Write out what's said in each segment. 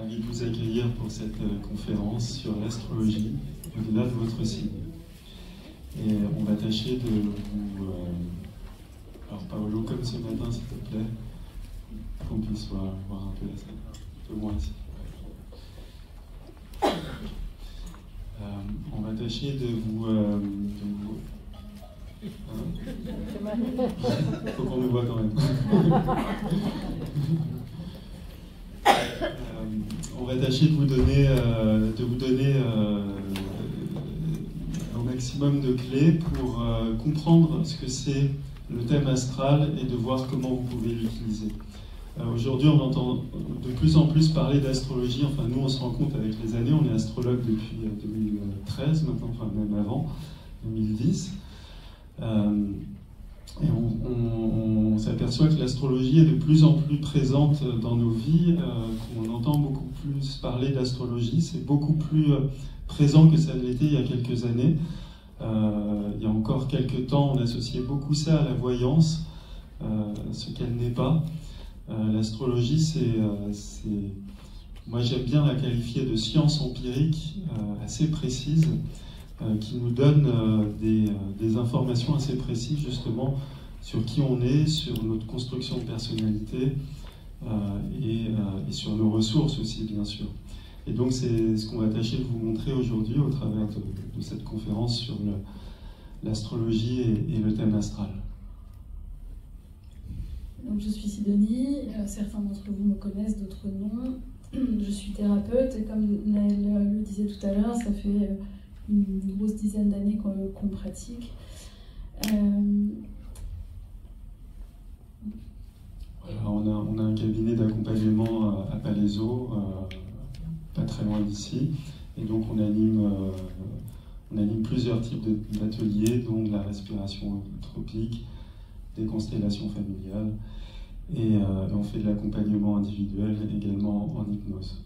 ravi de vous accueillir pour cette conférence sur l'astrologie au-delà de votre signe. Et on va tâcher de vous... alors Paolo, comme ce matin, s'il te plaît, qu'on puisse voir un peu la salle, un peu moins ici. On va tâcher de vous... faut qu'on me voit quand même. On va tâcher de vous donner un maximum de clés pour comprendre ce que c'est le thème astral et de voir comment vous pouvez l'utiliser. Aujourd'hui, on entend de plus en plus parler d'astrologie. Enfin, nous, on se rend compte avec les années. On est astrologue depuis 2013, maintenant, enfin même avant, 2010. Et on s'aperçoit que l'astrologie est de plus en plus présente dans nos vies, qu'on entend beaucoup plus parler d'astrologie. C'est beaucoup plus présent que ça l'était il y a quelques années. Il y a encore quelques temps, on associait beaucoup ça à la voyance, ce qu'elle n'est pas. L'astrologie, moi j'aime bien la qualifier de science empirique assez précise, qui nous donne des informations assez précises justement sur qui on est, sur notre construction de personnalité et sur nos ressources aussi bien sûr. Et donc c'est ce qu'on va tâcher de vous montrer aujourd'hui au travers de cette conférence sur l'astrologie et le thème astral. Donc je suis Sidonie, certains d'entre vous me connaissent, d'autres non. Je suis thérapeute et comme Naël le disait tout à l'heure, ça fait une grosse dizaine d'années qu'on pratique. On a un cabinet d'accompagnement à Palaiseau, pas très loin d'ici, et donc on anime plusieurs types d'ateliers, dont de la respiration tropique, des constellations familiales, et on fait de l'accompagnement individuel également en hypnose.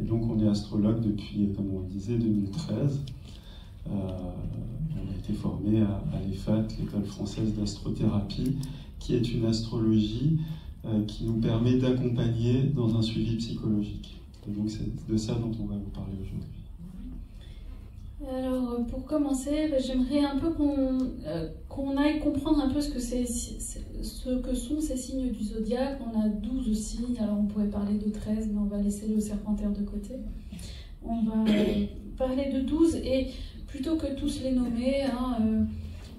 Et donc on est astrologue depuis, comme on le disait, 2013. On a été formé à l'EFAT, l'École française d'astrothérapie, qui est une astrologie qui nous permet d'accompagner dans un suivi psychologique. Et donc c'est de ça dont on va vous parler aujourd'hui. Alors pour commencer, j'aimerais un peu qu'on aille comprendre un peu ce que sont ces signes du zodiaque. On a 12 signes, alors on pourrait parler de 13, mais on va laisser le serpentaire de côté. On va parler de 12 et plutôt que tous les nommer,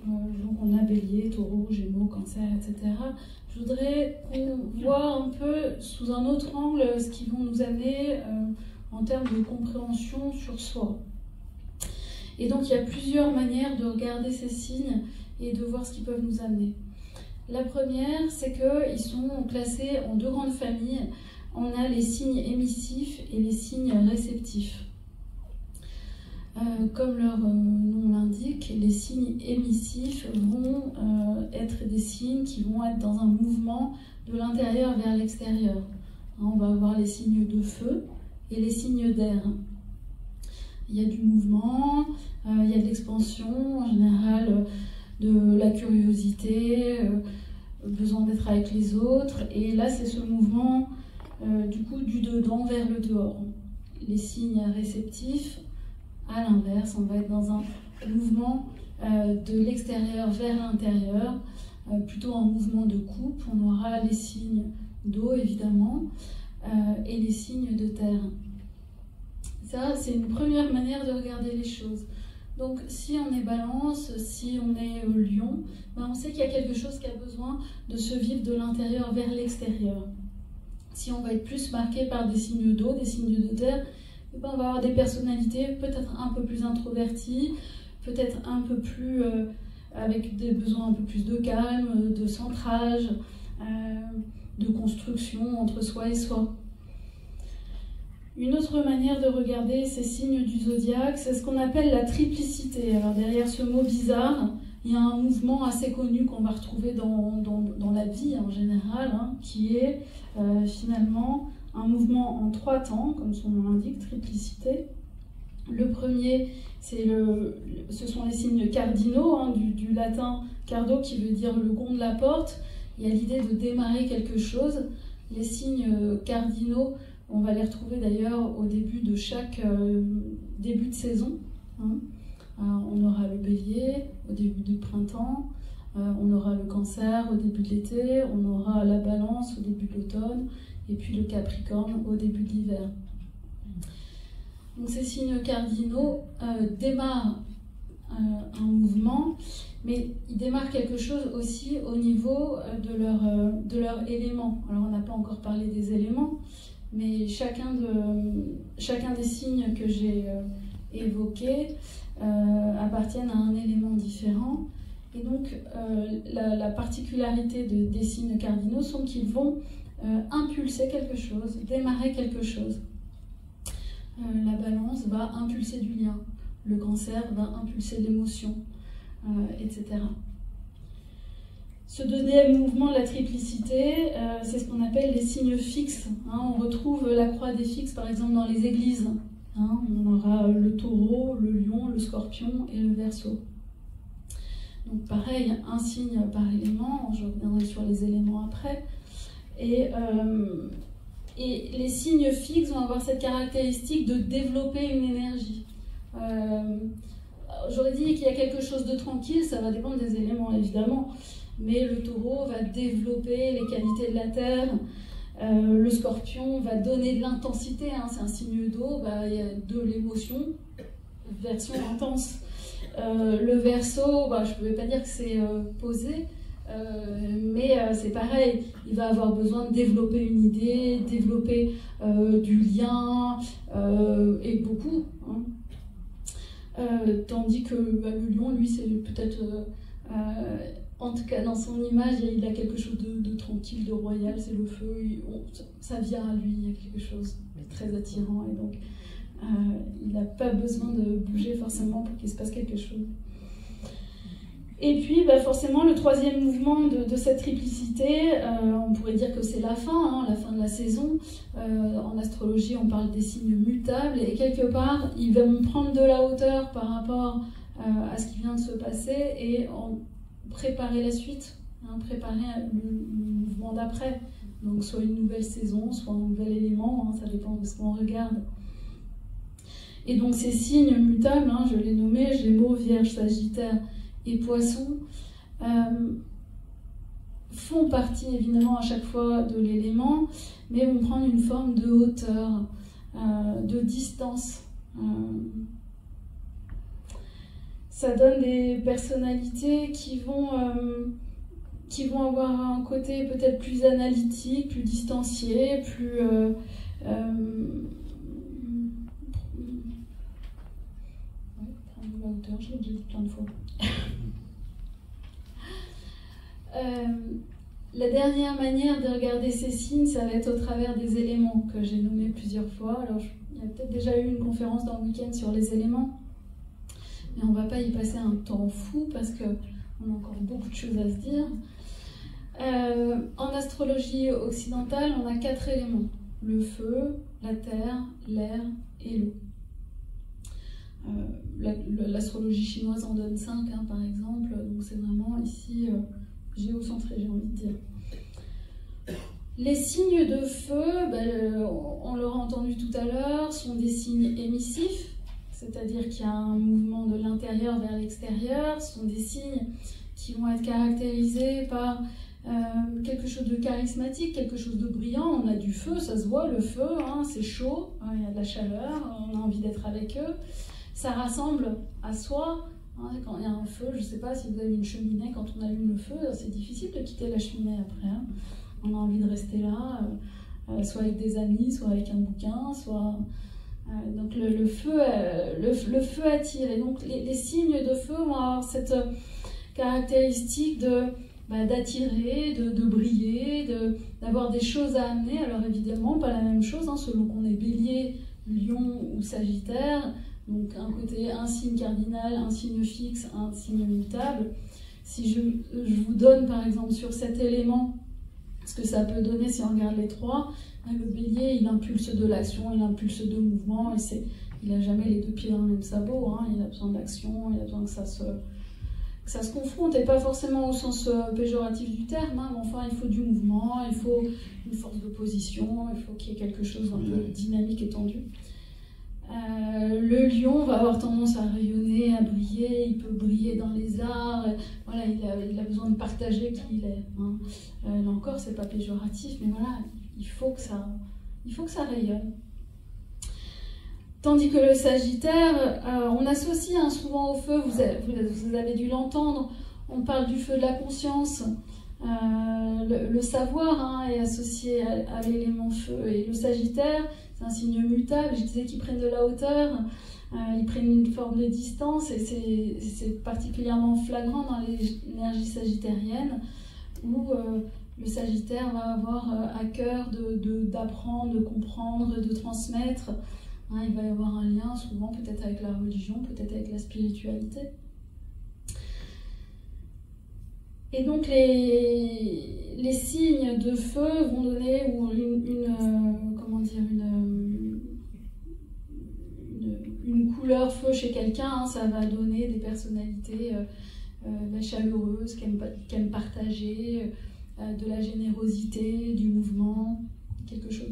donc on a Bélier, Taureau, Gémeaux, Cancer, etc. Je voudrais qu'on voit un peu sous un autre angle ce qui vont nous amener en termes de compréhension sur soi. Et donc il y a plusieurs manières de regarder ces signes et de voir ce qu'ils peuvent nous amener. La première, c'est qu'ils sont classés en deux grandes familles. On a les signes émissifs et les signes réceptifs. Comme leur nom l'indique, les signes émissifs vont être des signes qui vont être dans un mouvement de l'intérieur vers l'extérieur. On va avoir les signes de feu et les signes d'air. Il y a du mouvement, il y a de l'expansion, en général de la curiosité, besoin d'être avec les autres. Et là, c'est ce mouvement du coup du dedans vers le dehors. Les signes réceptifs, à l'inverse, on va être dans un mouvement de l'extérieur vers l'intérieur, plutôt un mouvement de coupe. On aura les signes d'eau, évidemment, et les signes de terre. Ça, c'est une première manière de regarder les choses. Donc, si on est Balance, si on est Lion, ben on sait qu'il y a quelque chose qui a besoin de se vivre de l'intérieur vers l'extérieur. Si on va être plus marqué par des signes d'eau, des signes de terre, ben on va avoir des personnalités peut-être un peu plus introverties, peut-être un peu plus avec des besoins un peu plus de calme, de centrage, de construction entre soi et soi. Une autre manière de regarder ces signes du zodiaque, c'est ce qu'on appelle la triplicité. Alors derrière ce mot bizarre, il y a un mouvement assez connu qu'on va retrouver dans la vie en général, qui est finalement un mouvement en 3 temps, comme son nom l'indique, triplicité. Le premier, ce sont les signes cardinaux, du latin cardo qui veut dire le gond de la porte. Il y a l'idée de démarrer quelque chose. Les signes cardinaux On va les retrouver d'ailleurs au début de chaque début de saison. Hein. On aura le bélier au début du printemps, on aura le cancer au début de l'été, on aura la balance au début de l'automne, et puis le capricorne au début de l'hiver. Donc ces signes cardinaux démarrent un mouvement, mais ils démarrent quelque chose aussi au niveau de leur élément. Alors on n'a pas encore parlé des éléments, mais chacun des signes que j'ai évoqués appartiennent à un élément différent. Et donc la particularité des signes cardinaux sont qu'ils vont impulser quelque chose, démarrer quelque chose. La balance va impulser du lien, le cancer va impulser l'émotion, etc. Ce deuxième mouvement de la triplicité, c'est ce qu'on appelle les signes fixes. Hein. On retrouve la croix des fixes par exemple dans les églises. Hein. On aura le taureau, le lion, le scorpion et le verseau. Donc pareil, un signe par élément, je reviendrai sur les éléments après. Et les signes fixes vont avoir cette caractéristique de développer une énergie. J'aurais dit qu'il y a quelque chose de tranquille, ça va dépendre des éléments évidemment, mais le taureau va développer les qualités de la terre, le scorpion va donner de l'intensité, hein, c'est un signe d'eau, il y a de l'émotion, version intense. Le verseau, je ne pouvais pas dire que c'est posé, mais c'est pareil, il va avoir besoin de développer une idée, développer du lien, et beaucoup. Hein. Tandis que le lion, lui, c'est peut-être, en tout cas dans son image, il a quelque chose de tranquille, de royal, c'est le feu, ça vient à lui, il y a quelque chose de très attirant, et donc il n'a pas besoin de bouger forcément pour qu'il se passe quelque chose. Et puis forcément le troisième mouvement de cette triplicité, on pourrait dire que c'est la fin de la saison. En astrologie on parle des signes mutables et quelque part ils vont prendre de la hauteur par rapport à ce qui vient de se passer et préparer la suite, hein, préparer le mouvement d'après. Donc soit une nouvelle saison, soit un nouvel élément, hein, ça dépend de ce qu'on regarde. Et donc ces signes mutables, hein, je les nommais Gémeaux, Vierge, Sagittaire et Poissons, font partie évidemment à chaque fois de l'élément, mais vont prendre une forme de hauteur, de distance. Ça donne des personnalités qui vont avoir un côté peut-être plus analytique, plus distancié, plus... prendre la hauteur, je l'ai déjà dit plein de fois. La dernière manière de regarder ces signes, ça va être au travers des éléments que j'ai nommés plusieurs fois. Alors, il y a peut-être déjà eu une conférence dans le week-end sur les éléments, mais on ne va pas y passer un temps fou parce qu'on a encore beaucoup de choses à se dire. En astrologie occidentale, on a 4 éléments: le feu, la terre, l'air et l'eau. L'astrologie chinoise en donne 5, hein, par exemple, donc c'est vraiment ici géocentré, j'ai envie de dire. Les signes de feu, on l'aura entendu tout à l'heure, sont des signes émissifs, c'est-à-dire qu'il y a un mouvement de l'intérieur vers l'extérieur. Ce sont des signes qui vont être caractérisés par quelque chose de charismatique, quelque chose de brillant. On a du feu, ça se voit, le feu, hein, c'est chaud, hein, il y a de la chaleur, on a envie d'être avec eux. Ça rassemble à soi. Hein, quand il y a un feu, je ne sais pas si vous avez une cheminée, quand on allume le feu, c'est difficile de quitter la cheminée après. Hein. On a envie de rester là, soit avec des amis, soit avec un bouquin, soit... donc le feu attire. Et donc les signes de feu vont avoir cette caractéristique d'attirer, de briller, d'avoir des choses à amener. Alors évidemment, pas la même chose, hein, selon qu'on est bélier, lion ou sagittaire. Donc un signe cardinal, un signe fixe, un signe mutable. Si je vous donne par exemple sur cet élément ce que ça peut donner si on regarde les 3, le bélier il impulse de l'action, il impulse de mouvement, il n'a jamais les 2 pieds dans le même sabot, hein, il a besoin d'action, il a besoin que ça se que ça se confronte, et pas forcément au sens péjoratif du terme, hein, mais enfin il faut du mouvement, il faut une force d'opposition, il faut qu'il y ait quelque chose d'un peu dynamique et tendu. Le lion va avoir tendance à rayonner, à briller, il peut briller dans les arts, voilà, il a besoin de partager qui il est. Hein. Là encore, c'est pas péjoratif, mais voilà, il faut que ça rayonne. Tandis que le Sagittaire, on associe hein, souvent au feu, vous avez dû l'entendre, on parle du feu de la conscience, le savoir hein, est associé à l'élément feu, et le Sagittaire, c'est un signe mutable, je disais qu'ils prennent de la hauteur, ils prennent une forme de distance, et c'est particulièrement flagrant dans l'énergie sagittarienne, où le Sagittaire va avoir à cœur d'apprendre, de comprendre, de transmettre. Hein, il va y avoir un lien souvent peut-être avec la religion, peut-être avec la spiritualité. Et donc les signes de feu vont donner une couleur feu chez quelqu'un, hein, ça va donner des personnalités chaleureuses, qui aiment partager, de la générosité, du mouvement, quelque chose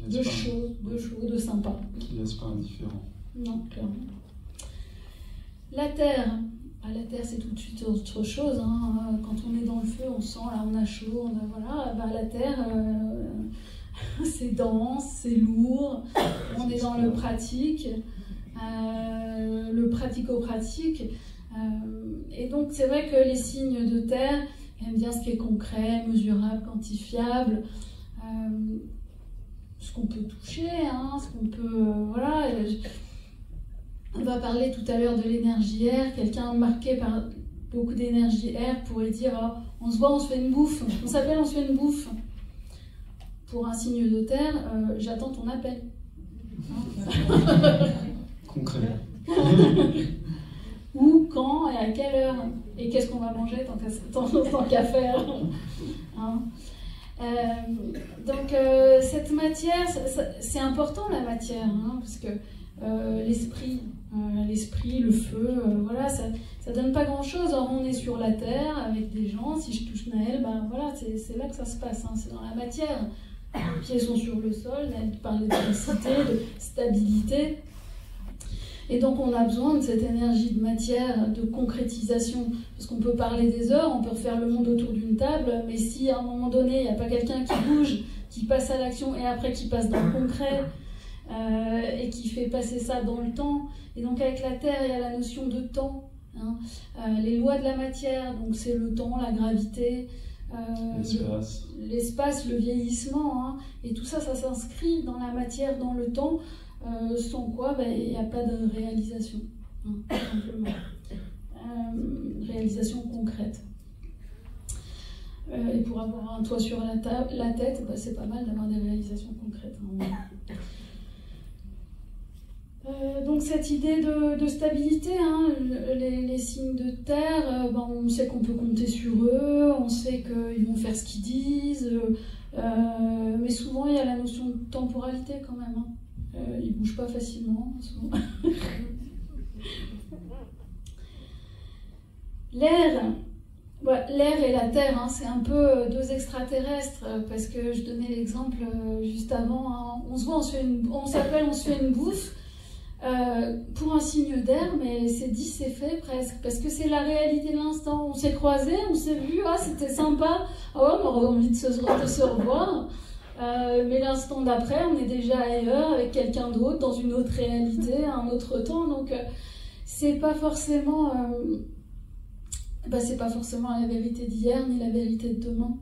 de chaud, de sympa. Qui ne laisse pas indifférent. Non, clairement. La terre, la terre c'est tout de suite autre chose. Hein. Quand on est dans le feu, on sent, là on a chaud, voilà. La terre, c'est dense, c'est lourd, on est dans le pratique, le pratico-pratique. Et donc c'est vrai que les signes de terre aiment bien ce qui est concret, mesurable, quantifiable. Ce qu'on peut toucher, hein, ce qu'on peut... voilà. On va parler tout à l'heure de l'énergie air. Quelqu'un marqué par beaucoup d'énergie air pourrait dire oh, on se voit, on se fait une bouffe. On s'appelle, on se fait une bouffe. Pour un signe de terre, j'attends ton appel. Concret. Où, quand et à quelle heure. Et qu'est-ce qu'on va manger tant qu'à faire. Hein. Donc cette matière, c'est important la matière, hein, parce que l'esprit, le feu, voilà, ça donne pas grand chose. Or on est sur la terre avec des gens, si je touche Naël, ben voilà, c'est là que ça se passe, hein, c'est dans la matière. Les pieds sont sur le sol, Naël parle d'électricité, de stabilité. Et donc on a besoin de cette énergie de matière, de concrétisation, parce qu'on peut parler des heures, on peut refaire le monde autour d'une table, mais si à un moment donné, il n'y a pas quelqu'un qui bouge, qui passe à l'action, et après qui passe dans le concret, et qui fait passer ça dans le temps, et donc avec la Terre, il y a la notion de temps, hein, les lois de la matière, donc c'est le temps, la gravité, l'espace, le vieillissement, hein, et tout ça, ça s'inscrit dans la matière, dans le temps, sans quoi il n'y a pas de réalisation, hein, tout simplement. Réalisation concrète. Et pour avoir un toit sur la tête, c'est pas mal d'avoir des réalisations concrètes. Hein. Donc cette idée de stabilité, hein, les signes de terre, on sait qu'on peut compter sur eux, on sait qu'ils vont faire ce qu'ils disent, mais souvent il y a la notion de temporalité quand même. Hein. Ils ne bougent pas facilement. L'air et la terre, hein, c'est un peu deux extraterrestres, parce que je donnais l'exemple juste avant. Hein, on se voit, on s'appelle, on se fait une bouffe. Pour un signe d'air, mais c'est dit, c'est fait presque, parce que c'est la réalité de l'instant. On s'est croisés, on s'est vus, ah, c'était sympa, ah ouais, on aurait envie de se revoir. Mais l'instant d'après, on est déjà ailleurs avec quelqu'un d'autre, dans une autre réalité, un autre temps. Donc, c'est pas forcément la vérité d'hier ni la vérité de demain.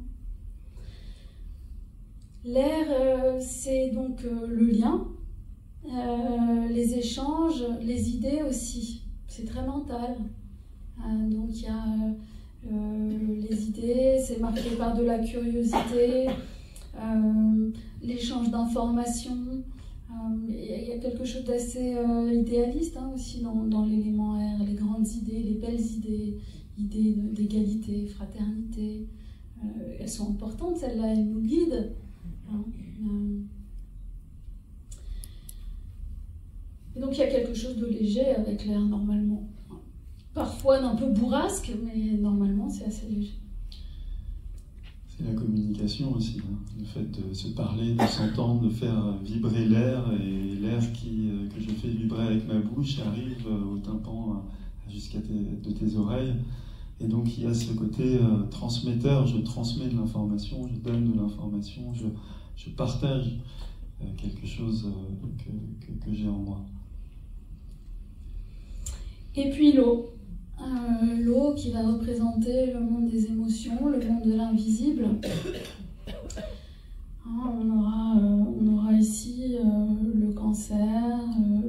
L'air, c'est donc le lien, les échanges, les idées aussi. C'est très mental. Donc, il y a les idées, c'est marqué par de la curiosité. L'échange d'informations, il y a quelque chose d'assez idéaliste, hein, aussi dans l'élément R, les grandes idées, les belles idées d'égalité, fraternité, elles sont importantes, celles-là, elles nous guident. Hein, Et donc il y a quelque chose de léger avec l'air normalement. parfois d'un peu bourrasque, mais normalement c'est assez léger. C'est la communication aussi, hein. Le fait de se parler, de s'entendre, de faire vibrer l'air, et l'air que je fais vibrer avec ma bouche arrive au tympan jusqu'à tes oreilles. Et donc il y a ce côté transmetteur, je transmets de l'information, je donne de l'information, je partage quelque chose que j'ai en moi. Et puis l'eau. L'eau qui va représenter le monde des émotions, le monde de l'invisible. On aura ici le cancer,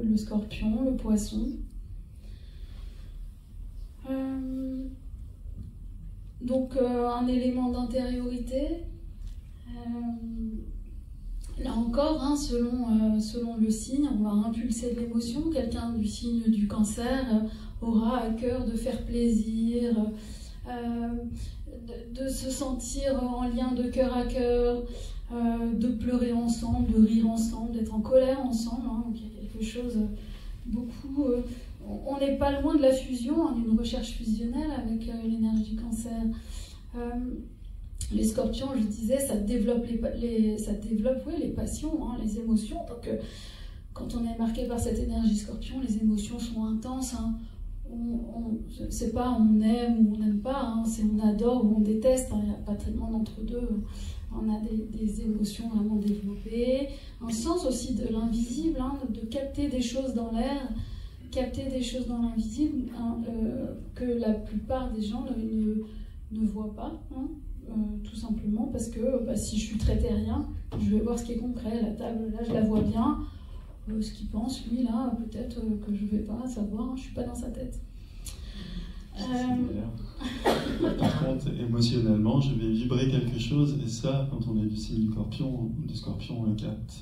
le scorpion, le poisson. Donc un élément d'intériorité. Là encore, selon le signe, on va impulser de l'émotion. Quelqu'un du signe du cancer aura à cœur de faire plaisir, de se sentir en lien de cœur à cœur, de pleurer ensemble, de rire ensemble, d'être en colère ensemble. Donc il y a quelque chose beaucoup... on n'est pas loin de la fusion, d'une recherche fusionnelle avec l'énergie du cancer. Les scorpions, je disais, ça développe les passions, les émotions. Donc, quand on est marqué par cette énergie scorpion, les émotions sont intenses. C'est pas on aime ou on n'aime pas, c'est on adore ou on déteste. Il n'y a pas tellement d'entre-deux. On a des émotions vraiment développées. Un sens aussi de l'invisible, de capter des choses dans l'air, capter des choses dans l'invisible que la plupart des gens ne voient pas. Tout simplement parce que si je suis très terrien, je vais voir ce qui est concret. La table, là, je la vois bien. Ce qu'il pense, lui, là, peut-être que je ne vais pas savoir. Je ne suis pas dans sa tête. Par contre, émotionnellement, je vais vibrer quelque chose. Et ça, quand on est du signe du scorpion, on le capte.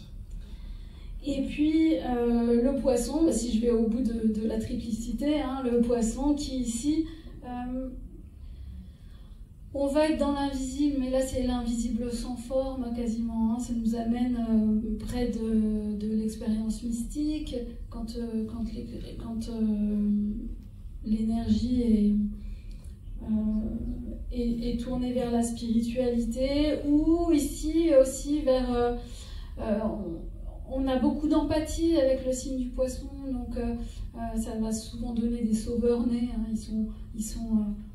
Et puis, le poisson, si je vais au bout de la triplicité, le poisson qui, ici... on va être dans l'invisible, mais là c'est l'invisible sans forme quasiment. Ça nous amène près de l'expérience mystique, quand l'énergie est tournée vers la spiritualité, ou ici aussi vers... on a beaucoup d'empathie avec le signe du poisson, donc ça va souvent donner des sauveurs nés. Ils sont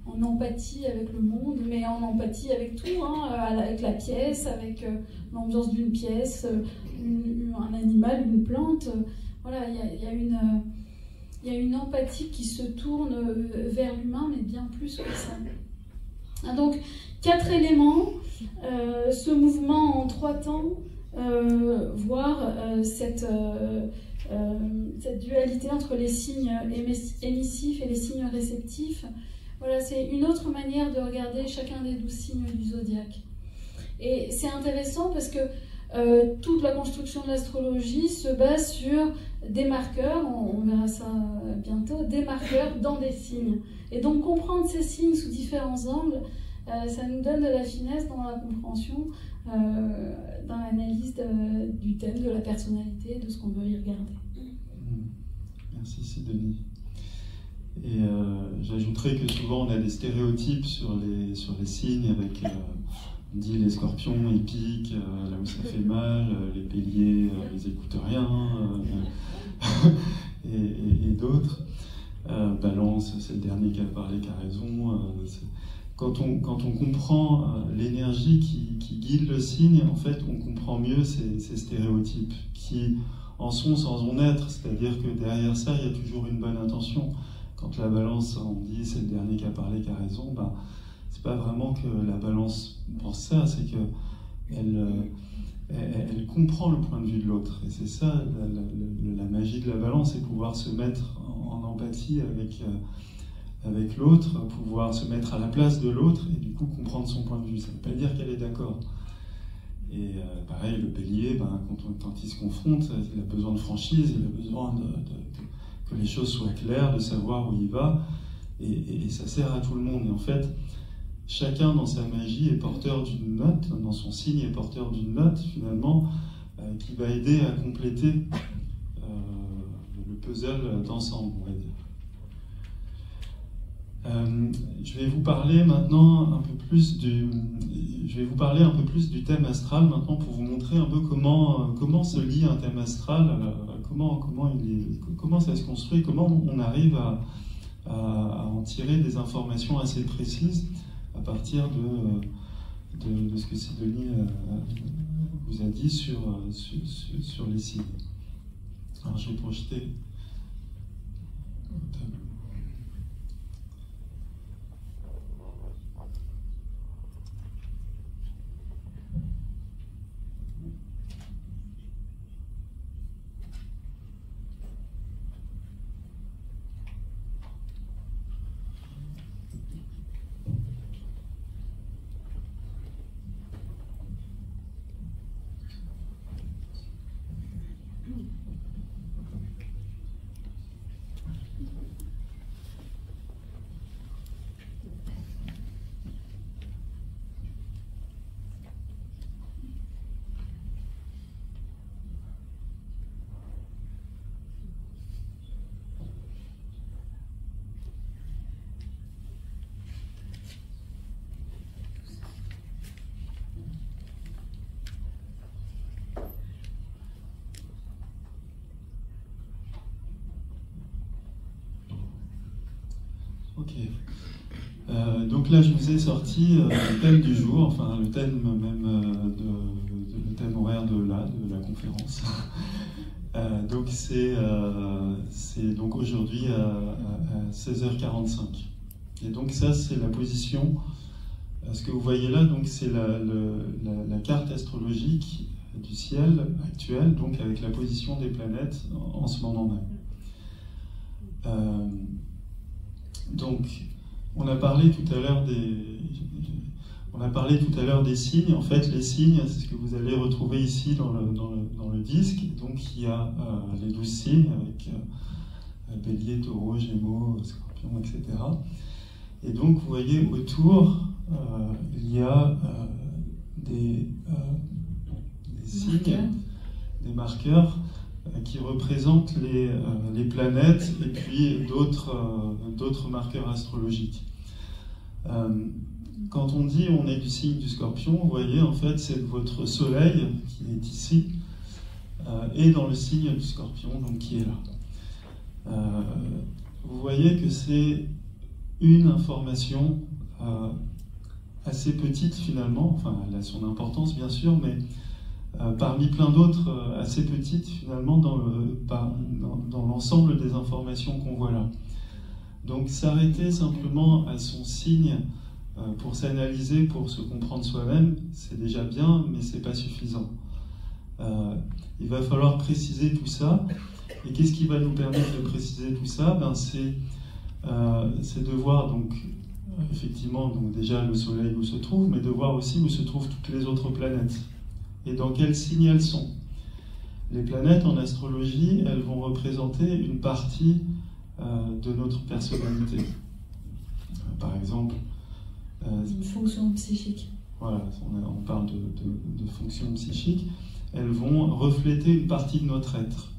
en empathie avec le monde, mais en empathie avec tout, avec la pièce, avec l'ambiance d'une pièce, un animal, une plante. Voilà, il y a une empathie qui se tourne vers l'humain, mais bien plus que ça. Donc, 4 éléments, ce mouvement en 3 temps, voir cette dualité entre les signes émissifs et les signes réceptifs. Voilà, c'est une autre manière de regarder chacun des 12 signes du zodiaque. Et c'est intéressant parce que toute la construction de l'astrologie se base sur des marqueurs, on verra ça bientôt, des marqueurs dans des signes. Et donc comprendre ces signes sous différents angles, ça nous donne de la finesse dans la compréhension, dans l'analyse du thème, de la personnalité, de ce qu'on veut y regarder. Merci Sidonie. Et j'ajouterais que souvent on a des stéréotypes sur les signes, avec on dit les scorpions ils piquent là où ça fait mal, les béliers ils écoutent rien, et d'autres. Balance, c'est le dernier qui a parlé, qui a raison. Quand on comprend l'énergie qui guide le signe, en fait, on comprend mieux ces stéréotypes qui en sont sans en être. C'est-à-dire que derrière ça, il y a toujours une bonne intention. Quand la balance, on dit c'est le dernier qui a parlé, qui a raison, c'est pas vraiment que la balance pense ça, c'est qu'elle comprend le point de vue de l'autre. Et c'est ça, la magie de la balance, c'est pouvoir se mettre en empathie avec l'autre, pouvoir se mettre à la place de l'autre et du coup comprendre son point de vue. Ça ne veut pas dire qu'elle est d'accord. Et pareil, le bélier, quand il se confronte, il a besoin de franchise, il a besoin que les choses soient claires, de savoir où il va, et ça sert à tout le monde. Et en fait, chacun dans sa magie est porteur d'une note, dans son signe est porteur d'une note finalement, qui va aider à compléter le puzzle d'ensemble, on va dire. Je vais vous parler maintenant un peu plus du thème astral maintenant pour vous montrer un peu comment se lie un thème astral, comment ça se construit, comment on arrive à en tirer des informations assez précises à partir de ce que Sidonie vous a dit sur les signes. Alors je vais projeter au tableau. Ok. Donc là, je vous ai sorti le thème du jour, enfin le thème même le thème horaire de la conférence. Donc c'est donc aujourd'hui à 16h45. Et donc ça, c'est la position. Ce que vous voyez là, donc c'est la carte astrologique du ciel actuel, donc avec la position des planètes en ce moment même. Donc, on a parlé tout à l'heure des signes. En fait, les signes, c'est ce que vous allez retrouver ici dans le disque. Donc, il y a les 12 signes avec Bélier, Taureau, Gémeaux, Scorpion, etc. Et donc, vous voyez autour, il y a des signes, des marqueurs qui représentent les planètes et puis d'autres marqueurs astrologiques. Quand on dit on est du signe du Scorpion, vous voyez, en fait, c'est votre soleil qui est ici et dans le signe du Scorpion, donc qui est là. Vous voyez que c'est une information assez petite finalement, enfin elle a son importance bien sûr, mais parmi plein d'autres assez petites finalement dans l'ensemble des informations qu'on voit là. Donc s'arrêter simplement à son signe pour s'analyser, pour se comprendre soi-même, c'est déjà bien, mais c'est pas suffisant. Il va falloir préciser tout ça. Et qu'est-ce qui va nous permettre de préciser tout ça? C'est de voir donc effectivement donc déjà le Soleil où se trouve, mais de voir aussi où se trouvent toutes les autres planètes et dans quel signe elles sont. Les planètes en astrologie, elles vont représenter une partie de notre personnalité. Par exemple, une fonction psychique. Voilà, on parle de fonctions psychiques. Elles vont refléter une partie de notre être.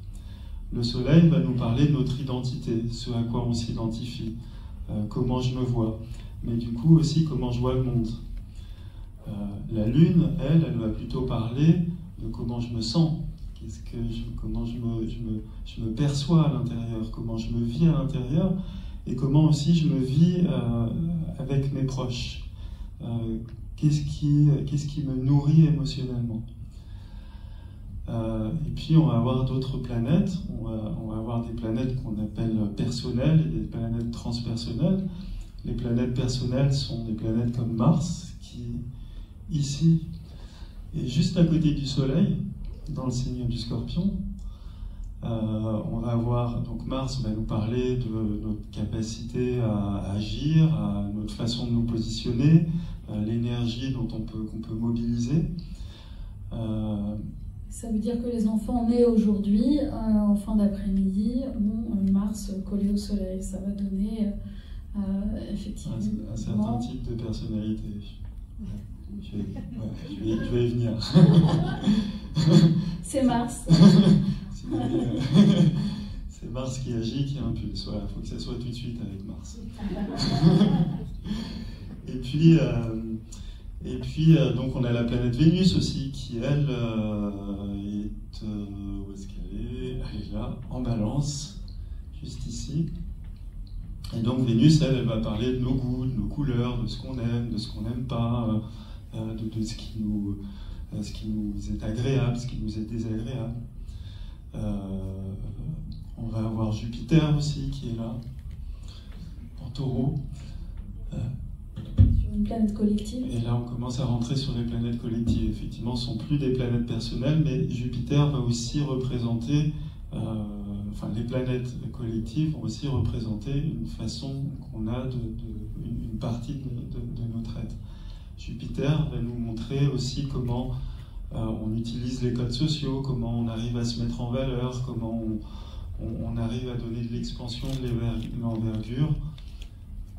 Le Soleil va nous parler de notre identité, ce à quoi on s'identifie, comment je me vois, mais du coup aussi comment je vois le monde. La Lune, elle va plutôt parler de comment je me sens, comment je me perçois à l'intérieur, comment je me vis à l'intérieur, et comment aussi je me vis avec mes proches. Qu'est-ce qui me nourrit émotionnellement. Et puis on va avoir d'autres planètes, on va avoir des planètes qu'on appelle personnelles et des planètes transpersonnelles. Les planètes personnelles sont des planètes comme Mars, qui ici est juste à côté du Soleil, dans le signe du Scorpion. On va avoir, donc Mars va nous parler de notre capacité à agir, à notre façon de nous positionner, l'énergie qu'on peut mobiliser. Ça veut dire que les enfants nés aujourd'hui, en fin d'après-midi, ont Mars collé au Soleil. Ça va donner effectivement un certain type de personnalité. Je vais y venir. C'est Mars qui agit, qui impulse. Voilà, il faut que ça soit tout de suite avec Mars. Et puis, donc on a la planète Vénus aussi, qui elle est... où est-ce qu'elle est? Elle est là, en Balance, juste ici. Et donc Vénus, elle va parler de nos goûts, de nos couleurs, de ce qu'on aime, de ce qu'on n'aime pas, de ce qui nous est agréable, ce qui nous est désagréable. On va avoir Jupiter aussi qui est là, en Taureau. Sur une planète collective. Et là, on commence à rentrer sur les planètes collectives. Effectivement, ce ne sont plus des planètes personnelles, mais Jupiter va aussi représenter, les planètes collectives vont aussi représenter une façon qu'on a une partie de notre être. Jupiter va nous montrer aussi comment on utilise les codes sociaux, comment on arrive à se mettre en valeur, comment on arrive à donner de l'expansion, de l'envergure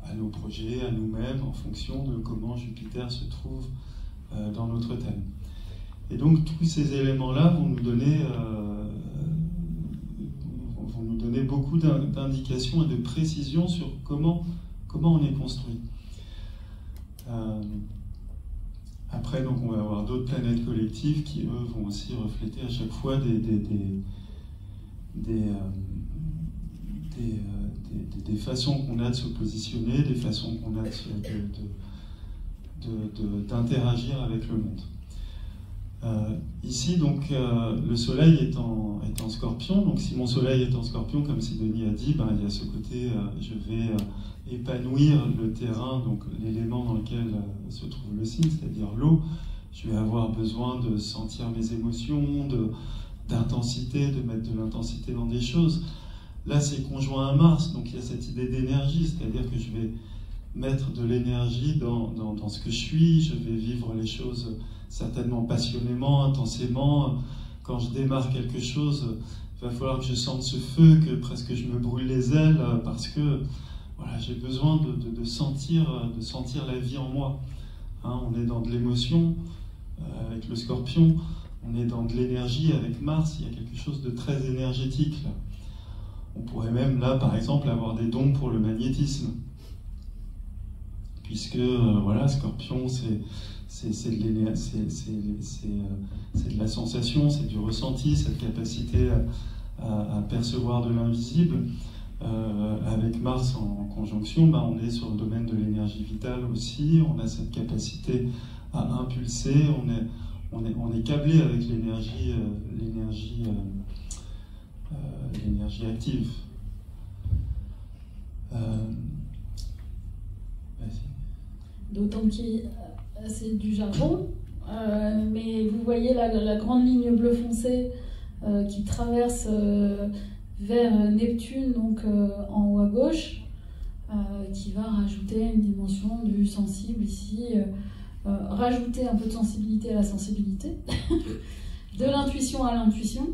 à nos projets, à nous-mêmes, en fonction de comment Jupiter se trouve dans notre thème. Et donc tous ces éléments-là vont nous donner beaucoup d'indications et de précisions sur comment on est construit. Après, donc, on va avoir d'autres planètes collectives qui, eux, vont aussi refléter à chaque fois des façons qu'on a de se positionner, des façons qu'on a d'interagir avec le monde. Ici, donc, le Soleil est en Scorpion. Donc, si mon Soleil est en Scorpion, comme Sidonie a dit, il y a ce côté, je vais épanouir le terrain, donc l'élément dans lequel se trouve le signe, c'est-à-dire l'eau. Je vais avoir besoin de sentir mes émotions, d'intensité, de mettre de l'intensité dans des choses. Là, c'est conjoint à Mars, donc il y a cette idée d'énergie, c'est-à-dire que je vais mettre de l'énergie dans ce que je suis, je vais vivre les choses certainement passionnément, intensément. Quand je démarre quelque chose, il va falloir que je sente ce feu, que presque je me brûle les ailes, parce que voilà, j'ai besoin de sentir la vie en moi. On est dans de l'émotion avec le Scorpion, on est dans de l'énergie avec Mars, il y a quelque chose de très énergétique là. On pourrait même là, par exemple, avoir des dons pour le magnétisme, puisque Scorpion, c'est de la sensation, c'est du ressenti, cette capacité à percevoir de l'invisible. Avec Mars en conjonction, on est sur le domaine de l'énergie vitale aussi, on a cette capacité à impulser, on est câblé avec l'énergie active. D'autant que c'est du jargon, mais vous voyez la grande ligne bleu foncé qui traverse vers Neptune, donc en haut à gauche, qui va rajouter une dimension du sensible ici, rajouter un peu de sensibilité à la sensibilité, de l'intuition à l'intuition,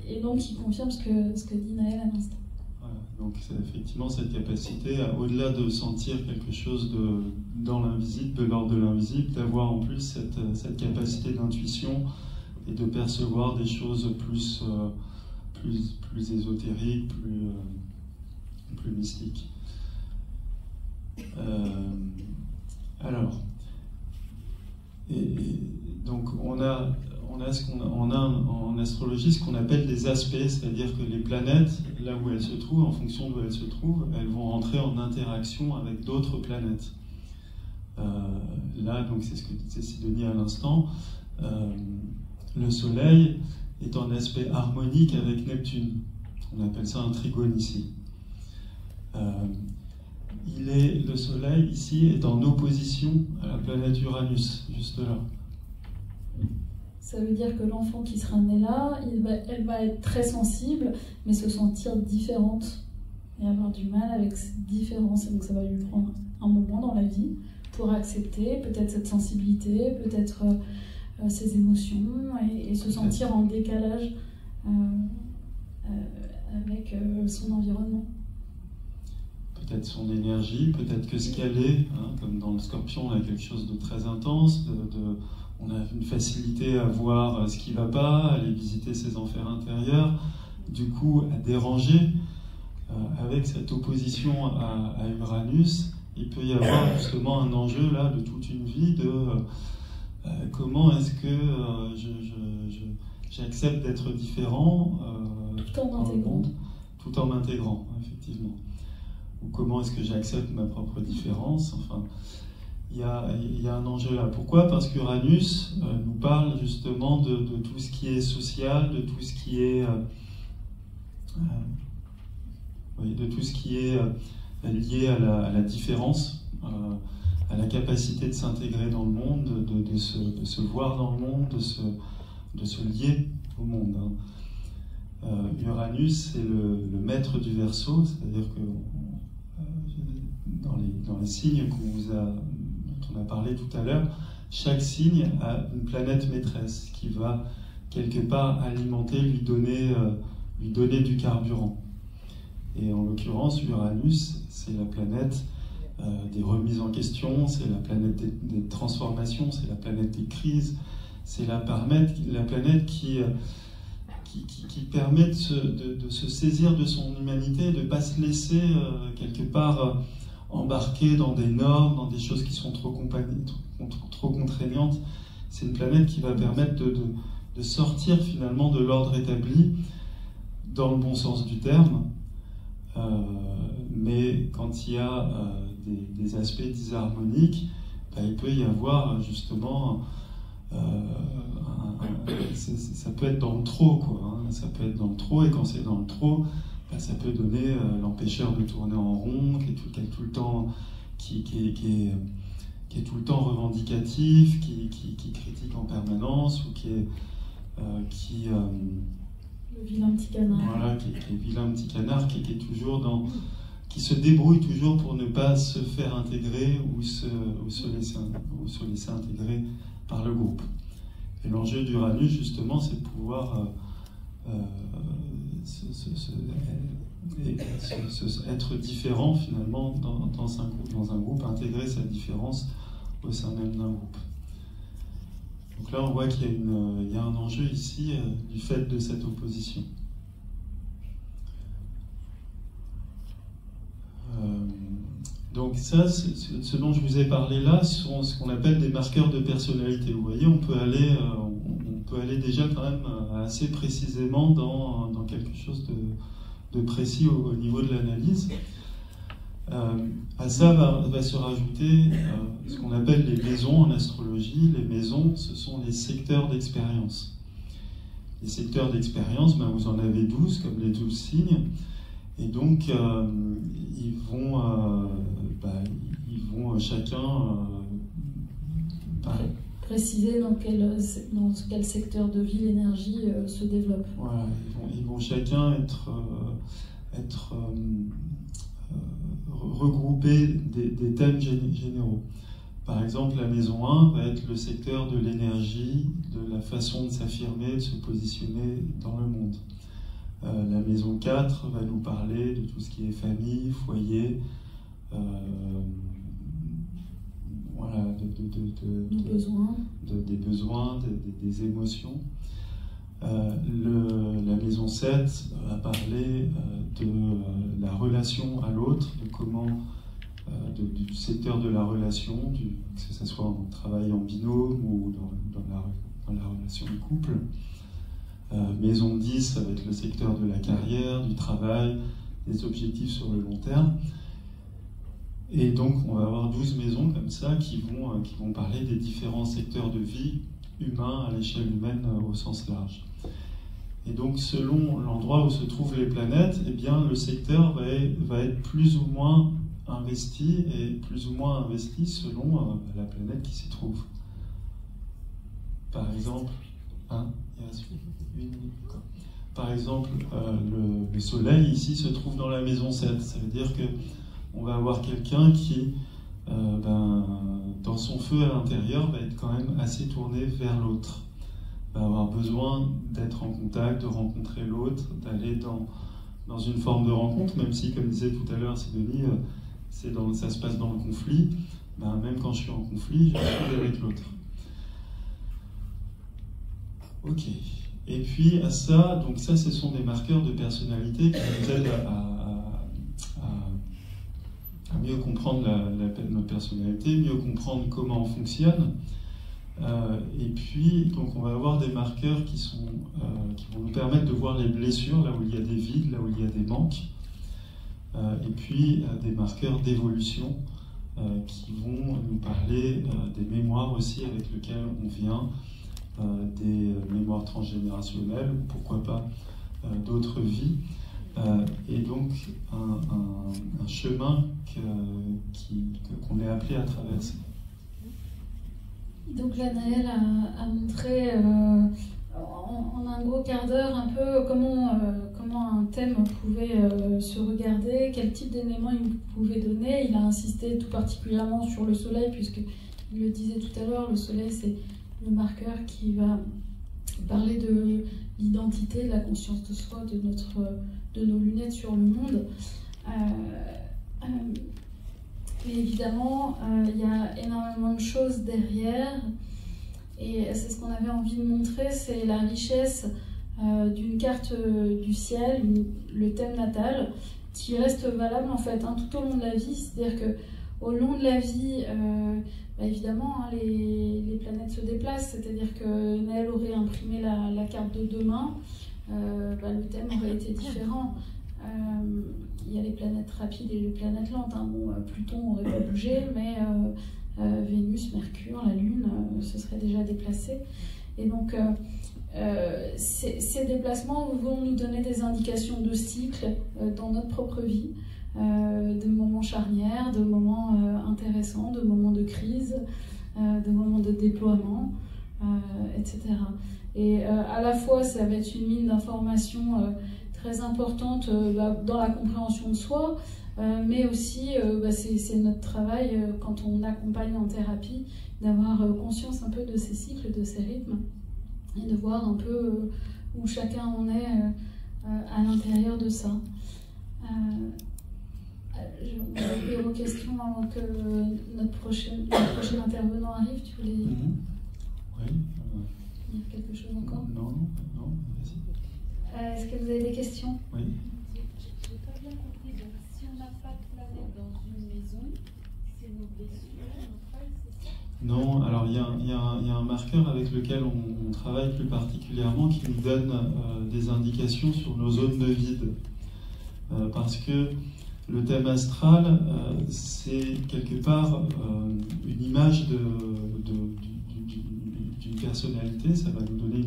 et donc qui confirme ce que dit Naël à l'instant. Voilà, donc c'est effectivement cette capacité, au-delà de sentir quelque chose dans l'invisible, de l'ordre de l'invisible, d'avoir en plus cette capacité d'intuition et de percevoir des choses plus ésotériques, plus mystiques. Alors, donc on a en astrologie ce qu'on appelle des aspects, c'est-à-dire que les planètes, là où elles se trouvent, en fonction d'où elles se trouvent, elles vont rentrer en interaction avec d'autres planètes. Là, donc c'est ce que disait Sidonie à l'instant, le Soleil est en aspect harmonique avec Neptune. On appelle ça un trigone ici. Le Soleil ici est en opposition à la planète Uranus, juste là. Ça veut dire que l'enfant qui sera né là, elle va être très sensible, mais se sentir différente et avoir du mal avec cette différence. Et donc ça va lui prendre un moment dans la vie pour accepter peut-être cette sensibilité, peut-être ses émotions, et se sentir en décalage avec son environnement. Peut-être son énergie, peut-être que ce qu'elle est, comme dans le Scorpion, on a quelque chose de très intense, on a une facilité à voir ce qui ne va pas, à aller visiter ses enfers intérieurs, du coup à déranger avec cette opposition à Uranus. Il peut y avoir justement un enjeu là de toute une vie de comment est-ce que j'accepte d'être différent tout en m'intégrant, effectivement. Ou comment est-ce que j'accepte ma propre différence. Enfin, il y a un enjeu là. Pourquoi? Parce qu'Uranus nous parle justement de tout ce qui est social, de tout ce qui est de tout ce qui est lié à la différence, à la capacité de s'intégrer dans le monde, de se voir dans le monde, de se lier au monde. Uranus, c'est le maître du Verseau, c'est-à-dire que dans les signes dont on a parlé tout à l'heure, chaque signe a une planète maîtresse qui va quelque part alimenter, lui donner du carburant. Et en l'occurrence, Uranus, c'est la planète des remises en question, c'est la planète des transformations, c'est la planète des crises, c'est la planète qui permet de se saisir de son humanité, de ne pas se laisser quelque part embarquer dans des normes, dans des choses qui sont trop contraignantes. C'est une planète qui va permettre de sortir finalement de l'ordre établi, dans le bon sens du terme. Mais quand il y a des aspects disharmoniques, il peut y avoir justement ça peut être dans le trop, quoi, hein. Ça peut être dans le trop, et quand c'est dans le trop, ça peut donner l'empêcheur de tourner en rond, qui est tout le temps tout le temps revendicatif, qui critique en permanence, ou le vilain petit canard. Voilà, qui est vilain petit canard, qui est toujours qui se débrouille toujours pour ne pas se faire intégrer ou se laisser intégrer par le groupe. Et l'enjeu d'Uranus, justement, c'est de pouvoir être différent, finalement, dans un groupe, intégrer sa différence au sein même d'un groupe. Donc là, on voit qu'il y a un enjeu ici du fait de cette opposition. Donc ça, ce dont je vous ai parlé là, sont ce qu'on appelle des marqueurs de personnalité. Vous voyez, on peut aller déjà quand même assez précisément dans quelque chose de précis au niveau de l'analyse. À ça va se rajouter ce qu'on appelle les maisons en astrologie. Les maisons, ce sont les secteurs d'expérience. Les secteurs d'expérience, vous en avez 12, comme les 12 signes. Et donc, ils vont chacun préciser dans quel secteur de vie l'énergie se développe. Voilà, ils vont chacun être regroupés des thèmes généraux. Par exemple, la maison 1 va être le secteur de l'énergie, de la façon de s'affirmer, de se positionner dans le monde. La maison 4 va nous parler de tout ce qui est famille, foyer, voilà, des besoins, des émotions. La maison 7 va parler de la relation à l'autre, de comment, du secteur de la relation, que ce soit en travail en binôme ou dans la relation de couple. Maison 10, ça va être le secteur de la carrière, du travail, des objectifs sur le long terme. Et donc, on va avoir 12 maisons comme ça qui vont parler des différents secteurs de vie humains à l'échelle humaine au sens large. Et donc, selon l'endroit où se trouvent les planètes, eh bien, le secteur va être plus ou moins investi, et plus ou moins investi selon la planète qui s'y trouve. Par exemple, par exemple, le Soleil ici se trouve dans la maison 7. Ça veut dire qu'on va avoir quelqu'un qui, dans son feu à l'intérieur, va être quand même assez tourné vers l'autre. Va avoir besoin d'être en contact, de rencontrer l'autre, d'aller dans une forme de rencontre, même si, comme disait tout à l'heure Sidonie, ça se passe dans le conflit. Même quand je suis en conflit, je suis avec l'autre. Ok. Et puis à ça, donc ça, ce sont des marqueurs de personnalité qui nous aident à mieux comprendre notre personnalité, mieux comprendre comment on fonctionne. Et puis, donc, on va avoir des marqueurs qui vont nous permettre de voir les blessures, là où il y a des vides, là où il y a des manques. Et puis, des marqueurs d'évolution qui vont nous parler des mémoires aussi avec lesquelles on vient, des mémoires transgénérationnelles, ou pourquoi pas d'autres vies. Et donc, un chemin qu'on est appelé à traverser. Donc là, Naël a montré en un gros quart d'heure un peu comment un thème pouvait se regarder, quel type d'éléments il pouvait donner. Il a insisté tout particulièrement sur le soleil, puisqu'il le disait tout à l'heure, le soleil c'est le marqueur qui va parler de l'identité, de la conscience de soi, de nos lunettes sur le monde. Mais évidemment, il y a énormément de choses derrière, et c'est ce qu'on avait envie de montrer, c'est la richesse d'une carte du ciel, le thème natal, qui reste valable en fait tout au long de la vie. C'est-à-dire qu'au long de la vie, évidemment, les planètes se déplacent, c'est-à-dire que Naël aurait imprimé la carte de demain, le thème aurait été différent. Il y a les planètes rapides et les planètes lentes. Pluton n'aurait pas bougé, mais Vénus, Mercure, la Lune se seraient déjà déplacés. Et donc, ces déplacements vont nous donner des indications de cycle dans notre propre vie, de moments charnières, de moments intéressants, de moments de crise, de moments de déploiement, etc. Et à la fois, ça va être une mine d'informations très importante dans la compréhension de soi, mais aussi c'est notre travail quand on accompagne en thérapie, d'avoir conscience un peu de ces cycles, de ces rythmes, et de voir un peu où chacun en est à l'intérieur de ça. Je vais ouvrir aux questions avant que notre prochain intervenant arrive. Tu voulais dire quelque chose encore? Non, vas-y. Est-ce que vous avez des questions? Oui. J'ai pas bien compris. Donc, si on n'a pas de planète dans une maison, c'est nos blessures, nos failles, c'est ça? Non, alors il y a un marqueur avec lequel on travaille plus particulièrement qui nous donne des indications sur nos zones de vide. Parce que le thème astral, c'est quelque part une image d'une personnalité, ça va nous donner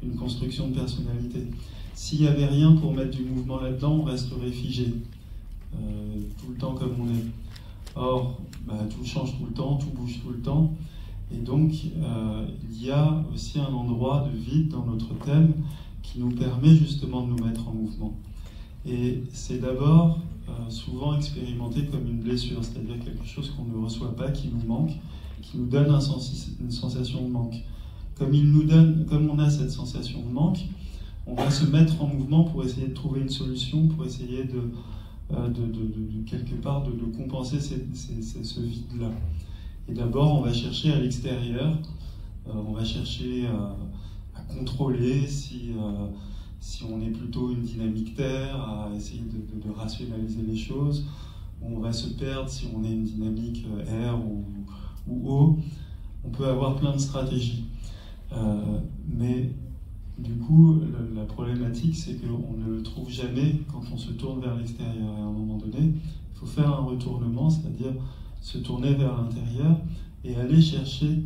une construction de personnalité. S'il n'y avait rien pour mettre du mouvement là-dedans, on resterait figé, tout le temps comme on est. Or, tout change tout le temps, tout bouge tout le temps, et donc il y a aussi un endroit de vide dans notre thème qui nous permet justement de nous mettre en mouvement. Et c'est d'abord souvent expérimenté comme une blessure, c'est-à-dire quelque chose qu'on ne reçoit pas, qui nous manque, qui nous donne une sensation de manque. Comme on a cette sensation de manque, on va se mettre en mouvement pour essayer de trouver une solution, pour essayer de quelque part de compenser ce vide-là. Et d'abord, on va chercher à l'extérieur, on va chercher à contrôler si on est plutôt une dynamique terre, à essayer de rationaliser les choses. On va se perdre si on est une dynamique air ou eau. On peut avoir plein de stratégies. Mais du coup, la problématique, c'est qu'on ne le trouve jamais quand on se tourne vers l'extérieur. Et à un moment donné, il faut faire un retournement, c'est-à-dire se tourner vers l'intérieur et aller chercher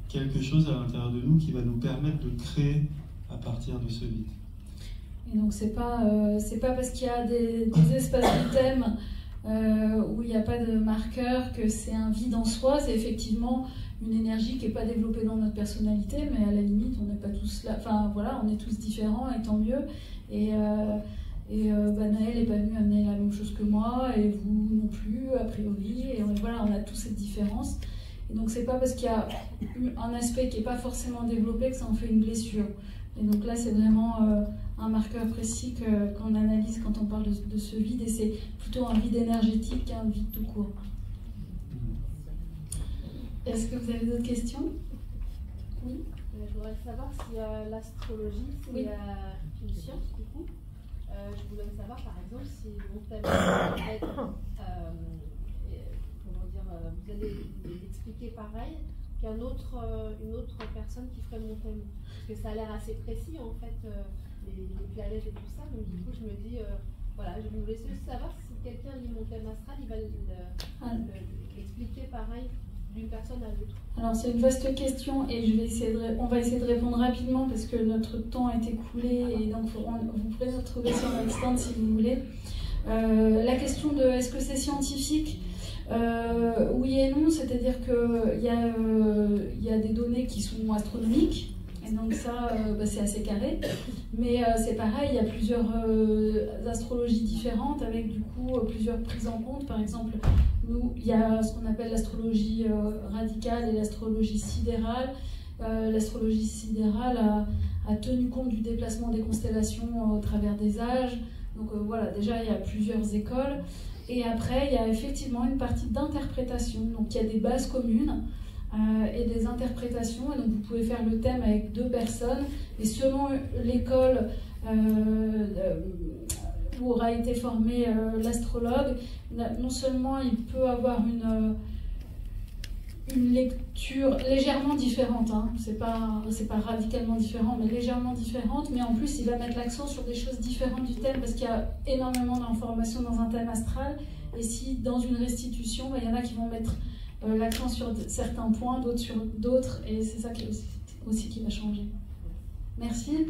quelque chose à l'intérieur de nous qui va nous permettre de créer à partir de ce vide. Et donc c'est pas parce qu'il y a des espaces de thème où il n'y a pas de marqueur que c'est un vide en soi, c'est effectivement une énergie qui n'est pas développée dans notre personnalité, mais à la limite on n'est pas tous là, enfin voilà, on est tous différents et tant mieux. Et Naël n'est pas venu amener la même chose que moi, et vous non plus, a priori, et voilà, on a tous cette différence. Et donc c'est pas parce qu'il y a un aspect qui n'est pas forcément développé que ça en fait une blessure. Et donc là c'est vraiment un marqueur précis qu'on analyse quand on parle de ce vide, et c'est plutôt un vide énergétique qu'un vide tout court. Est-ce que vous avez d'autres questions? Oui. Je voudrais savoir si l'astrologie, c'est Oui. une science, du coup. Je voudrais savoir, par exemple, si mon thème va être, comment dire, vous allez l'expliquer pareil qu'une autre personne qui ferait mon thème. Parce que ça a l'air assez précis, en fait, les planètes et tout ça. Donc, du coup, je me dis, voilà, je voulais juste savoir si quelqu'un lit mon thème astral, il va l'expliquer pareil d'une personne à l'autre. Alors c'est une vaste question et on va essayer de répondre rapidement parce que notre temps est écoulé et donc vous pourrez nous retrouver sur notre stand si vous voulez. La question de est-ce que c'est scientifique, oui et non, c'est-à-dire qu'il y a des données qui sont astronomiques et donc ça c'est assez carré, mais c'est pareil, il y a plusieurs astrologies différentes avec du coup plusieurs prises en compte. Par exemple, il y a ce qu'on appelle l'astrologie radicale et l'astrologie sidérale. L'astrologie sidérale a tenu compte du déplacement des constellations au travers des âges. Donc voilà, déjà il y a plusieurs écoles. Et après, il y a effectivement une partie d'interprétation. Donc il y a des bases communes et des interprétations. Et donc vous pouvez faire le thème avec 2 personnes. Et selon l'école où aura été formé l'astrologue, non seulement il peut avoir une lecture légèrement différente, hein. C'est pas radicalement différent, mais légèrement différente, mais en plus il va mettre l'accent sur des choses différentes du thème, parce qu'il y a énormément d'informations dans un thème astral, et si dans une restitution, il y en a qui vont mettre l'accent sur certains points, d'autres sur d'autres, et c'est ça qui aussi qui va changer. Merci.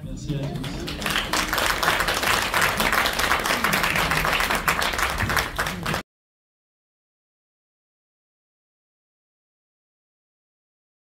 Merci à tous.